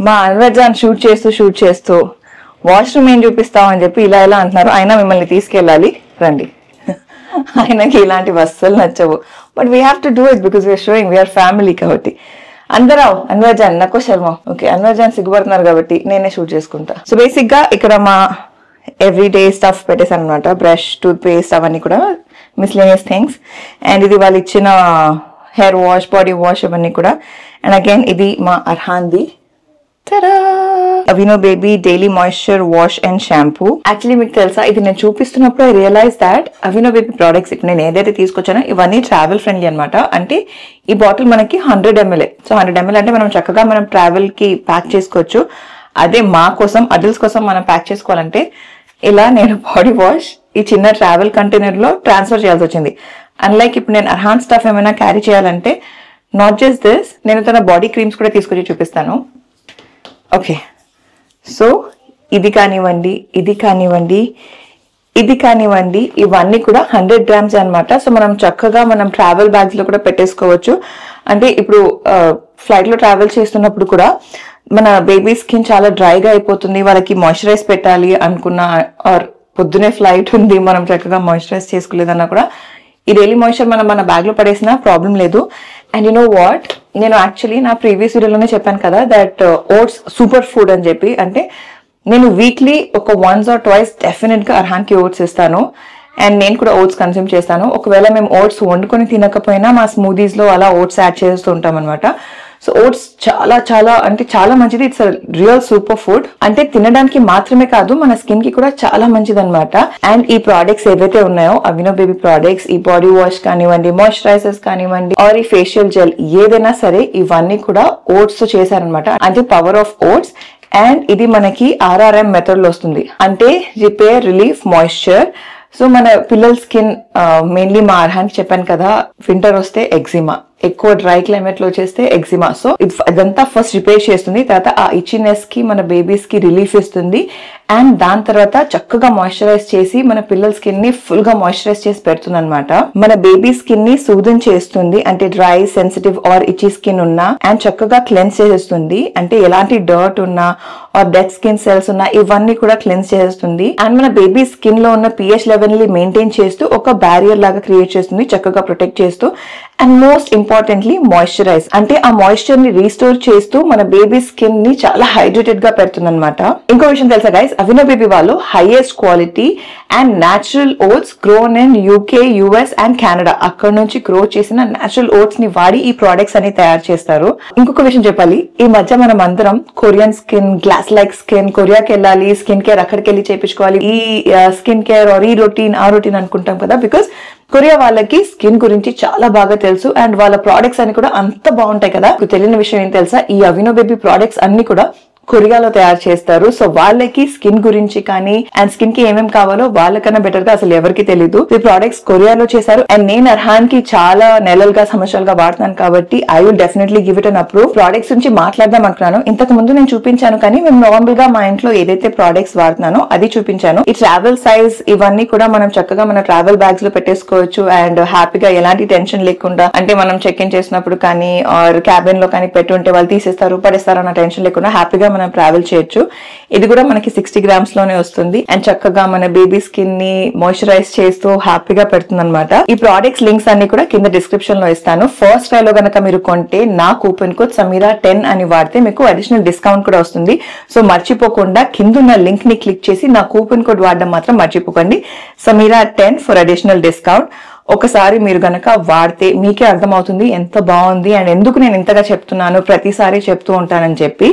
మా అన్వర్జాన్ షూట్ చేస్తూ వాష్రూమ్ ఏం చూపిస్తామని చెప్పి ఇలా అంటున్నారు. అయినా మిమ్మల్ని తీసుకెళ్ళాలి, రండి. ఆయనకి ఇలాంటి వస్తువులు నచ్చవు, but we have to do it because we are showing we are family. కాబట్టి అందరావు అన్వర్జాన్ నకో శర్మ. ఓకే, అన్వర్జాన్ సిగ్గుపడుతున్నారు కాబట్టి నేనే షూట్ చేసుకుంటా. సో బేసిక్ గా ఇక్కడ మా ఎవ్రీడే స్టఫ్ పెట్టేసాను అనమాట. బ్రష్, టూత్ పేస్ట్ అవన్నీ కూడా మిస్లేనియస్ థింగ్స్. అండ్ ఇది వాళ్ళు ఇచ్చిన హెయిర్ వాష్, బాడీ వాష్ అవన్నీ కూడా. అండ్ అగైన్ ఇది మా అర్హాన్ది Aveeno baby daily moisture wash and shampoo. Actually మీకు తెలుసా, ఇది నేను చూపిస్తున్నప్పుడు I realise that Aveeno baby products ఇప్పుడు నేను ఏదైతే తీసుకొచ్చానో ఇవన్నీ ట్రావెల్ ఫ్రెండ్లీ అనమాట. అంటే ఈ బాటిల్ మనకి 100 ml. సో 100 ml అంటే మనం చక్కగా మనం ట్రావెల్ కి ప్యాక్ చేసుకోవచ్చు. అదే మా కోసం, అడల్ట్స్ కోసం మనం ప్యాక్ చేసుకోవాలంటే ఇలా నేను బాడీ వాష్ ఈ చిన్న ట్రావెల్ కంటైనర్ లో ట్రాన్స్ఫర్ చేయాల్సి వచ్చింది. అన్లైక్ ఇప్పుడు నేను అర్హాన్ స్టఫ్ ఏమైనా క్యారీ చేయాలంటే నాట్ జస్ట్ దిస్, నేను తన బాడీ క్రీమ్స్ కూడా తీసుకొచ్చి చూపిస్తాను. ఓకే, సో ఇది కానివ్వండి, ఇది కానివ్వండి, ఇది కానివ్వండి, ఇవన్నీ కూడా 100 grams అనమాట. సో మనం చక్కగా మనం ట్రావెల్ బ్యాగ్స్ లో కూడా పెట్టేసుకోవచ్చు. అంటే ఇప్పుడు ఫ్లైట్ లో ట్రావెల్ చేస్తున్నప్పుడు కూడా మన బేబీ స్కిన్ చాలా డ్రైగా అయిపోతుంది, వాళ్ళకి మాయిశ్చరైజ్ పెట్టాలి అనుకున్నా, ఆర్ పొద్దునే ఫ్లైట్ ఉంది మనం చక్కగా మాయిశ్చరైజ్ చేసుకోలేదన్నా కూడా ఈ డైలీ మాయిశ్చర్ మనం మన బ్యాగ్ లో పడేసినా ప్రాబ్లం లేదు. అండ్ యు నో వాట్, నేను యాక్చువల్లీ నా ప్రీవియస్ వీడియోలోనే చెప్పాను కదా దట్ ఓట్స్ సూపర్ ఫుడ్ అని చెప్పి. అంటే నేను వీక్లీ ఒక వన్స్ ఆర్ ట్వైస్ డెఫినెట్ గా అర్హాన్కి ఓట్స్ ఇస్తాను. అండ్ నేను కూడా ఓట్స్ కన్స్యూమ్ చేస్తాను. ఒకవేళ మేము ఓట్స్ వండుకొని తినకపోయినా మా స్మూదీస్ లో అలా ఓట్స్ యాడ్ చేస్తూ ఉంటాం అనమాట. సో ఓట్స్ చాలా చాలా అంటే చాలా మంచిది. It's real super food. అంటే తినడానికి మాత్రమే కాదు, మన స్కిన్ కి కూడా చాలా మంచిది అనమాట. అండ్ ఈ ప్రోడక్ట్స్ ఏవైతే ఉన్నాయో అవినో బేబీ ప్రోడక్ట్స్, ఈ బాడీ వాష్ కానివ్వండి, మాయిశ్చరైజర్స్ కానివ్వండి, ఆర్ ఈ ఫేషియల్ జెల్ ఏదైనా సరే ఇవన్నీ కూడా ఓట్స్ తో చేశారనమాట. అంటే పవర్ ఆఫ్ ఓట్స్. అండ్ ఇది మనకి RRM మెథడ్ లో వస్తుంది, అంటే రిపేర్, రిలీఫ్, మాయిశ్చర్. సో మన పిల్లల స్కిన్ మెయిన్లీ మా అర్హాన్కి చెప్పాను కదా, వింటర్ వస్తే ఎగ్జిమా, ఎక్కువ డ్రై క్లైమేట్ లో చేస్తే ఎగ్జిమా. సో ఇదంతా ఫస్ట్ రిపేర్ చేస్తుంది, తర్వాత ఆ ఇచ్చినెస్ కి మన బేబీస్ కి రిలీఫ్ ఇస్తుంది. అండ్ దాని తర్వాత చక్కగా మాయిశ్చరైజ్ చేసి మన పిల్లల స్కిన్ ని ఫుల్ గా మాయిశ్చరైజ్ చేసి పెడుతుంది అనమాట. మన బేబీ స్కిన్ ని సూదన్ చేస్తుంది, అంటే డ్రై, సెన్సిటివ్ ఆర్ ఇచ్చి స్కిన్ ఉన్నా. అండ్ చక్కగా క్లెన్స్ చేసేస్తుంది, అంటే ఎలాంటి డర్ట్ ఉన్నా ఆర్ డెడ్ స్కిన్ సెల్స్ ఉన్నా ఇవన్నీ కూడా క్లెన్స్ చేసేస్తుంది. అండ్ మన బేబీ స్కిన్ లో ఉన్న pH లెవెల్ ని మెయింటైన్ చేస్తూ ఒక బ్యారియర్ లాగా క్రియేట్ చేస్తుంది, చక్కగా ప్రొటెక్ట్ చేస్తూ. అండ్ మోస్ట్ ఇంపార్టెంట్లీ మాయిశ్చరైజ్, అంటే ఆ మాయిశ్చర్ ని రీస్టోర్ చేస్తూ మన బేబీ స్కిన్ ని చాలా హైడ్రేటెడ్ గా పెడుతుంది అనమాట. ఇంకో విషయం తెలుసా గైస్, అవినో బేబీ వాళ్ళు highest quality and natural oats grown in UK, US and Canada, అక్కడ నుంచి గ్రో చేసిన న్యాచురల్ ఓట్స్ ని వాడి ఈ ప్రోడక్ట్స్ అని తయారు చేస్తారు. ఇంకొక విషయం చెప్పాలి, ఈ మధ్య మనం అందరం Korean skin, glass like skin, కొరియాకి వెళ్ళాలి, స్కిన్ కేర్ అక్కడికి వెళ్ళి చేయించుకోవాలి, ఈ స్కిన్ కేర్ ఆర్ ఈ రొటీన్ ఆ రొటీన్ అనుకుంటాం కదా. బికాస్ కొరియా వాళ్ళకి స్కిన్ గురించి చాలా బాగా తెలుసు అండ్ వాళ్ళ ప్రోడక్ట్స్ అన్ని కూడా అంత బాగుంటాయి కదా. తెలియని విషయం ఏం తెలుసా, ఈ అవినో బేబీ ప్రోడక్ట్స్ అన్ని కూడా కొరియాలో తయారు చేస్తారు. సో వాళ్ళకి స్కిన్ గురించి కానీ అండ్ స్కిన్ కి ఏమేమి కావాలో వాళ్ళకన్నా బెటర్ గా అసలు ఎవరికి తెలీదు. ఈ ప్రోడక్ట్స్ కొరియాలో చేశారు. అండ్ నేను అర్హాన్ కి చాలా నెలలుగా, సంవత్సరాలుగా వాడుతున్నాను కాబట్టి I will definitely give it an approve. Products నుంచి మాట్లాడదాం అనుకున్నాను. ఇంతకు ముందు నేను చూపించాను, కానీ మేము నార్మల్ గా మా ఇంట్లో ఏదైతే ప్రోడక్ట్స్ వాడుతున్నానో అది చూపించాను. ఈ ట్రావెల్ సైజ్ ఇవన్నీ కూడా మనం చక్కగా మన ట్రావెల్ బ్యాగ్స్ లో పెట్టేసుకోవచ్చు. అండ్ హ్యాపీగా ఎలాంటి టెన్షన్ లేకుండా, అంటే మనం చెక్ ఇన్ చేసినప్పుడు కానీ ఆర్ క్యాబిన్ లో కానీ పెట్టి ఉంటే వాళ్ళు తీసేస్తారు, పడేస్తారు అన్న టెన్షన్ లేకుండా హ్యాపీగా మనం ట్రావెల్ చేయొచ్చు. ఇది కూడా మనకి 60 grams లోనే వస్తుంది. అండ్ చక్కగా మన బేబీ స్కిన్ ని మాయిశ్చరైజ్ చేస్తూ హ్యాపీగా పెడుతుంది అనమాట. ఈ ప్రోడక్ట్స్ లింక్స్ అన్ని కూడా కింద డిస్క్రిప్షన్ లో ఇస్తాను. ఫస్ట్ ట్రై లో గనక మీరు కొంటే నా కూపన్ కోడ్ సమీరా10 అని వాడితే మీకు అడిషనల్ డిస్కౌంట్ కూడా వస్తుంది. సో మర్చిపోకుండా కింద ఉన్న లింక్ ని క్లిక్ చేసి నా కూపన్ కోడ్ వాడడం మాత్రం మర్చిపోకండి, సమీరా10 ఫర్ అడిషనల్ డిస్కౌంట్. ఒకసారి మీరు గనక వాడితే మీకే అర్థమవుతుంది ఎంత బాగుంది అండ్ ఎందుకు నేను ఇంతగా చెప్తున్నాను, ప్రతిసారి చెప్తూ ఉంటానని చెప్పి.